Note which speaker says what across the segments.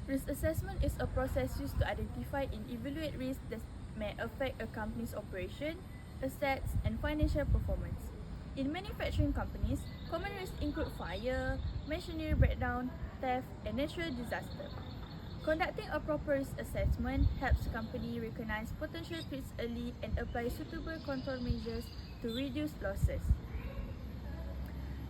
Speaker 1: Risk assessment is a process used to identify and evaluate risks that may affect a company's operation, assets, and financial performance. In manufacturing companies, common risks include fire, machinery breakdown, theft, and natural disaster. Conducting a proper risk assessment helps the company recognize potential risks early and apply suitable control measures to reduce losses.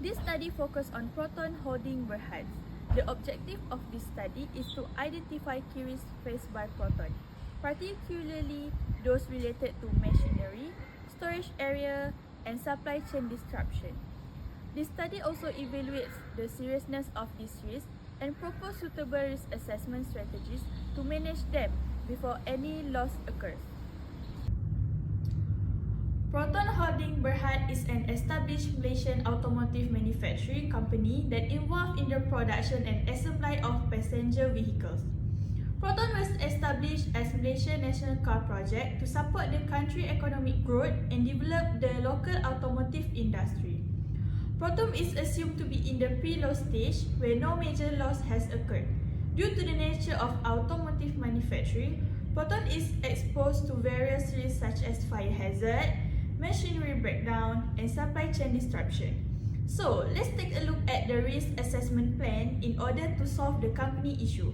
Speaker 1: This study focused on proton holding warheads. The objective of this study is to identify key risks faced by Proton, particularly those related to machinery, storage area, and supply chain disruption. This study also evaluates the seriousness of these risks and proposes suitable risk assessment strategies to manage them before any loss occurs. Proton Holding Berhad is an established Malaysian automotive manufacturing company that involved in the production and assembly of passenger vehicles. Proton was established as Malaysian National Car Project to support the country's economic growth and develop the local automotive industry. Proton is assumed to be in the pre-loss stage where no major loss has occurred. Due to the nature of automotive manufacturing, Proton is exposed to various risks such as fire hazard, machinery breakdown, and supply chain disruption. So, let's take a look at the risk assessment plan in order to solve the company issue.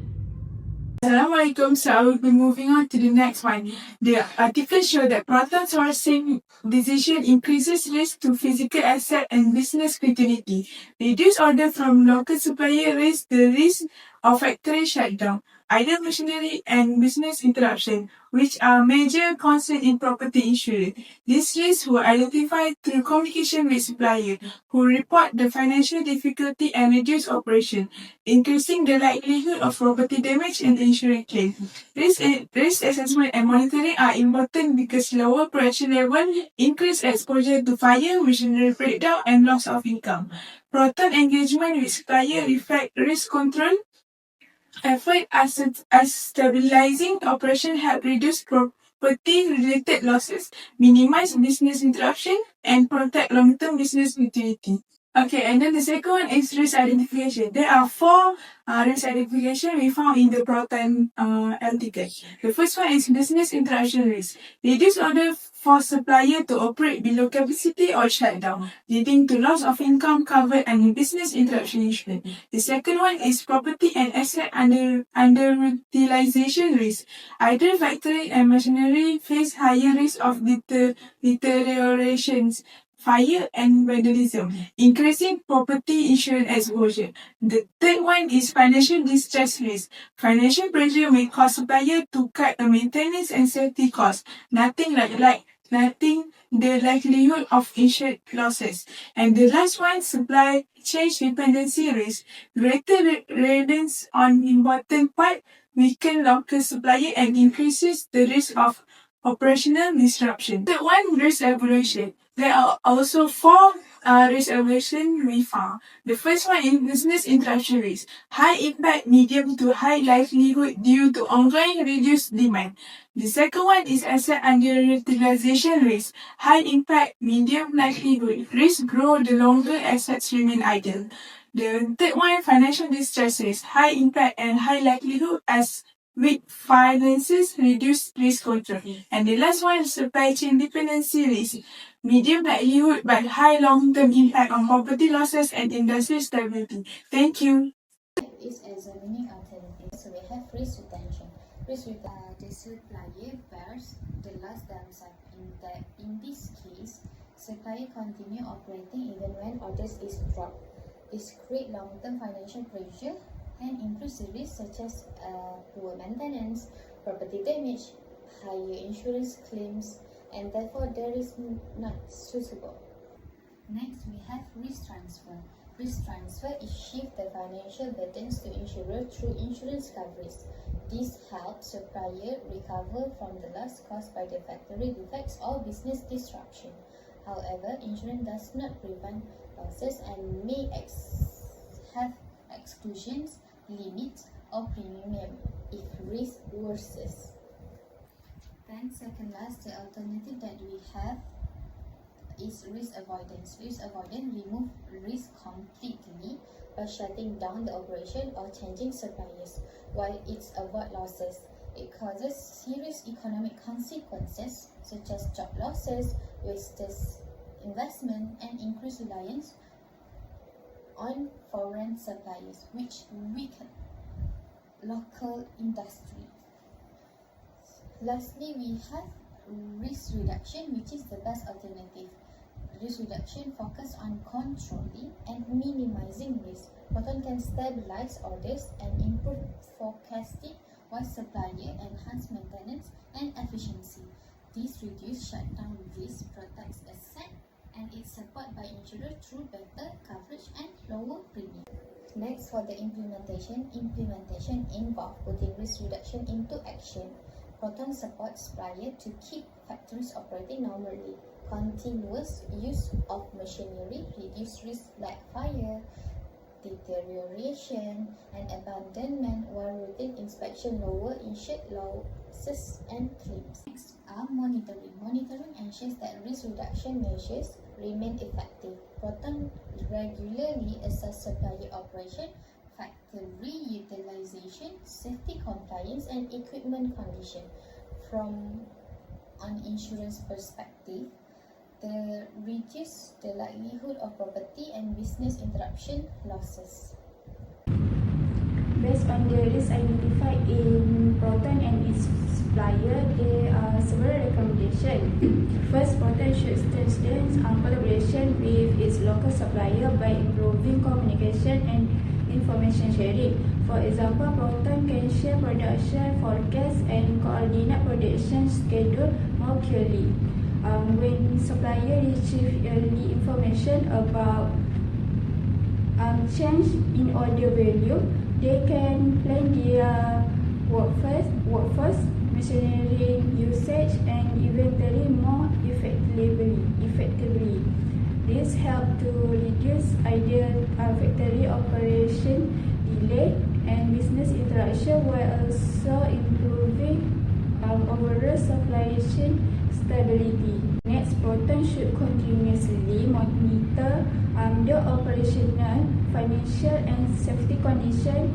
Speaker 2: Assalamualaikum. So I will be moving on to the next one. The article shows that proton sourcing decision increases risk to physical asset and business continuity. Reduce order from local supplier raise the risk of factory shutdown, idle machinery, and business interruption, which are major concerns in property insurance. These risks were identified through communication with suppliers, who report the financial difficulty and reduce operation, increasing the likelihood of property damage and insurance claims. Risk assessment and monitoring are important because lower production level increase exposure to fire, machinery breakdown, and loss of income. Proton engagement with supplier reflect risk control effort as stabilizing operation help reduce property-related losses, minimize business interruption, and protect long-term business continuity. Okay, and then the second one is risk identification. There are four risk identification we found in the Proton article. The first one is business interruption risk. Reduce order for supplier to operate below capacity or shutdown, leading to loss of income covered and business interruption insurance. The second one is property and asset underutilization risk. Idle factory and machinery face higher risk of deteriorations, fire, and vandalism, increasing property insurance exposure. The third one is financial distress risk. Financial pressure may cause supplier to cut the maintenance and safety costs, nothing the likelihood of insured losses. And the last one, supply chain dependency risk. Greater reliance on important part weaken local supplier and increases the risk of operational disruption. The one, risk evaluation. There are also four risk evaluation we found. The first one is business interruption risk. High impact, medium to high likelihood due to ongoing reduced demand. The second one is asset underutilization risk. High impact, medium likelihood. Risk grow the longer assets remain idle. The third one, financial distress risk. High impact and high likelihood as weak finances reduce risk control. And the last one is supply chain dependency risk. Medium likelihood but high long-term impact on property losses and industry stability. Thank you.
Speaker 3: Is examining alternatives. So we have risk retention. The supplier bears the last downside in this case, supplier continue operating even when orders is dropped. This create long-term financial pressure and increase the risk such as poor maintenance, property damage, higher insurance claims, and therefore there is not suitable. Next, we have risk transfer. Risk transfer is shift the financial burdens to insurer through insurance coverage. This helps supplier recover from the loss caused by the factory defects or business disruption. However, insurance does not prevent losses and may have exclusions, limits, or premium if risk worsens. Then second last, the alternative that we have is risk avoidance. Risk avoidance removes risk completely by shutting down the operation or changing suppliers, while it's avoid losses. It causes serious economic consequences such as job losses, wasted investment, and increased reliance on foreign suppliers, which weaken local industry. Lastly, we have risk reduction, which is the best alternative. Risk reduction focuses on controlling and minimizing risk. Proton can stabilize orders and improve forecasting, while supplier enhance maintenance and efficiency. This reduces shutdown risk, protects asset, and is supported by insurer through better coverage and lower premium. Next, for the implementation involves putting risk reduction into action. Proton supports supplier to keep factories operating normally. Continuous use of machinery reduce risk like fire, deterioration, and abandonment, while routine inspection lower insured losses and claims. Next are monitoring. Monitoring ensures that risk reduction measures remain effective. Proton regularly assess supplier operation, factory utilization, safety compliance, and equipment condition. From an insurance perspective, the reduce the likelihood of property and business interruption losses.
Speaker 4: Based on the risk identified in Proton and its supplier, there are several recommendations. First, Proton should strengthen collaboration with its local supplier by improving communication and information sharing. For example, Proton can share production forecasts and coordinate production schedule more clearly. When supplier receive early information about change in order value, they can plan their workforce, machinery usage, and inventory more effectively. This helps to reduce idle factory operation delay and business interruption, while also improving overall supply chain stability. Next, Proton should continuously monitor the operational, financial, and safety condition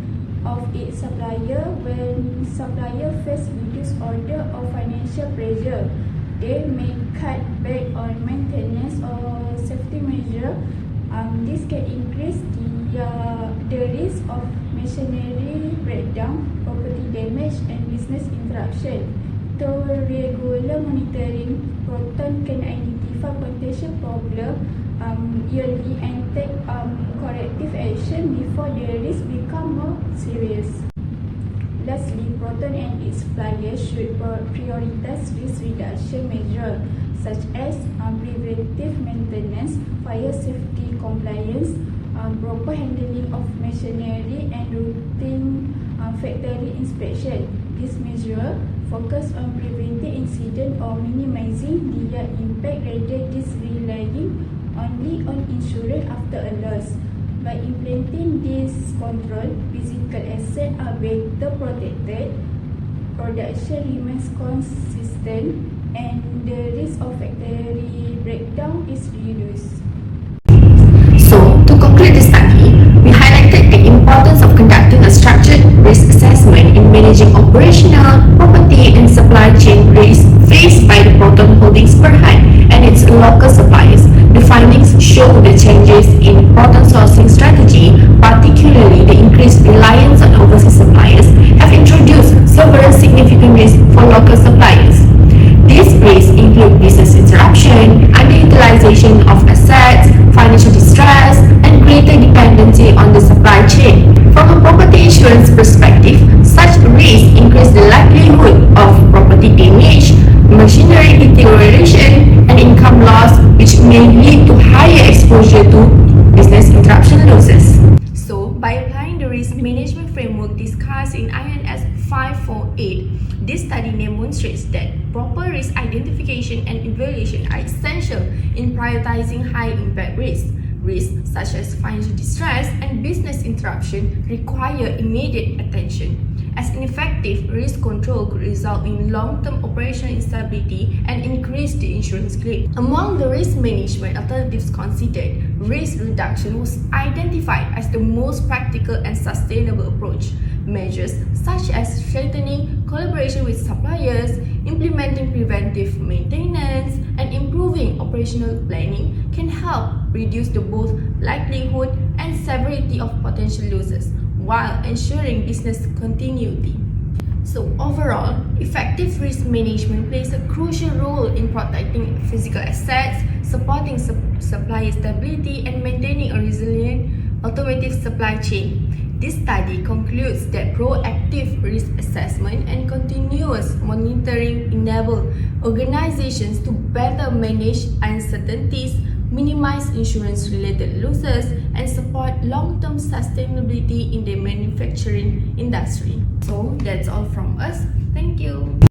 Speaker 4: of its supplier. When supplier face reduced order or financial pressure, they may cut back on maintenance or safety measure. This can increase the risk of machinery breakdown, property damage, and business interruption. Through regular monitoring, Proton can identify potential problems early and take corrective action before the risk become more serious. Lastly, Proton and its suppliers should prioritize risk reduction measures such as preventive maintenance, fire safety compliance, proper handling of machinery, and routine factory inspection. This measure focus on preventing incident or minimizing their impact rather than relying only on insurance after a loss. By implementing this control, physical assets are better protected, production remains consistent, and the risk of factory breakdown is reduced.
Speaker 5: So, to conclude the study, we highlighted the importance of conducting a structured risk assessment in managing operational, property, and supply chain risks faced by the Proton Holdings Berhad and its local suppliers. The findings show the changes in Proton sourcing strategy, particularly the increased reliance on overseas suppliers, have introduced several significant risks for local suppliers. These risks include business interruption, underutilization of assets, financial distress, and greater dependency on the supply chain. From a property insurance perspective, such risks increase the likelihood of property damage, machinery deterioration, and income loss, which may lead to higher exposure to business interruption losses. So, by applying the risk management framework discussed in INS458, this study demonstrates that proper risk identification and evaluation are essential in prioritizing high-impact risks. Risks such as financial distress and business interruption require immediate attention. as ineffective risk control could result in long-term operational instability and increase the insurance claim. Among the risk management alternatives considered, risk reduction was identified as the most practical and sustainable approach. Measures such as strengthening collaboration with suppliers, implementing preventive maintenance, and improving operational planning can help reduce the both likelihood and severity of potential losses while ensuring business continuity. So overall, effective risk management plays a crucial role in protecting physical assets, supporting supply stability, and maintaining a resilient automotive supply chain. This study concludes that proactive risk assessment and continuous monitoring enable organizations to better manage uncertainties, minimize insurance-related losses, and support long-term sustainability in the manufacturing industry. So that's all from us. Thank you.